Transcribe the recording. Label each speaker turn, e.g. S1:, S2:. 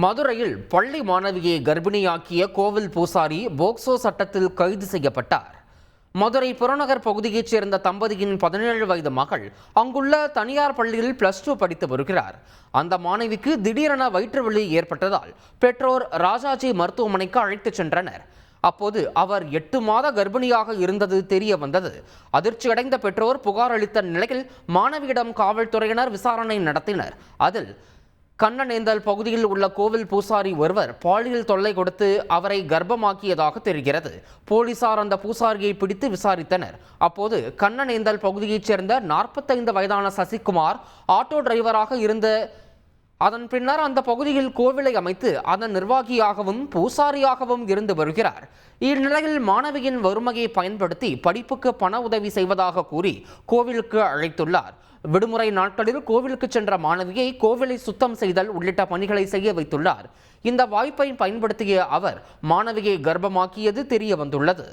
S1: மதுரையில் பள்ளி மாணவியை கர்ப்பிணியாக்கிய கோவில் பூசாரி போக்சோ சட்டத்தில் கைது செய்யப்பட்டார். மதுரை புறநகர் பகுதியைச் சேர்ந்த தம்பதியின் 17 வயது மகள் அங்குள்ள தனியார் பள்ளியில் +2 படித்து வருகிறார். அந்த மாணவிக்கு திடீரென வயிற்று வலி ஏற்பட்டதால் பெற்றோர் ராஜாஜி மருத்துவமனைக்கு அழைத்துச் சென்றனர். அப்போது அவர் 8 மாத கர்ப்பிணியாக இருந்தது தெரிய வந்தது. அதிர்ச்சியடைந்த பெற்றோர் புகார் அளித்த நிலையில் மாணவியிடம் காவல்துறையினர் விசாரணை நடத்தினர். அதில் கண்ணனேந்தல் பகுதியில் உள்ள கோவில் பூசாரி ஒருவர் பாலியல் தொல்லை கொடுத்து அவரை கர்ப்பமாக்கியதாக தெரிகிறது. போலீசார் அந்த பூசாரியை பிடித்து விசாரித்தனர். அப்போது கண்ணனேந்தல் பகுதியைச் சேர்ந்த 45 வயதான சசிகுமார் ஆட்டோ டிரைவராக இருந்த அதன் பின்னர் அந்த பகுதியில் கோவிலை அமைத்து அதன் நிர்வாகியாகவும் பூசாரியாகவும் இருந்து வருகிறார். இந்நிலையில் மாணவியின் வறுமையை பயன்படுத்தி படிப்புக்கு பண உதவி செய்வதாக கூறி கோவிலுக்கு அழைத்துள்ளார். விடுமுறை நாட்களில் கோவிலுக்கு சென்ற மாணவியை கோவிலை சுத்தம் செய்தல் உள்ளிட்ட பணிகளை செய்ய வைத்துள்ளார். இந்த வாய்ப்பை பயன்படுத்திய அவர் மாணவியை கர்ப்பமாக்கியது தெரிய வந்துள்ளது.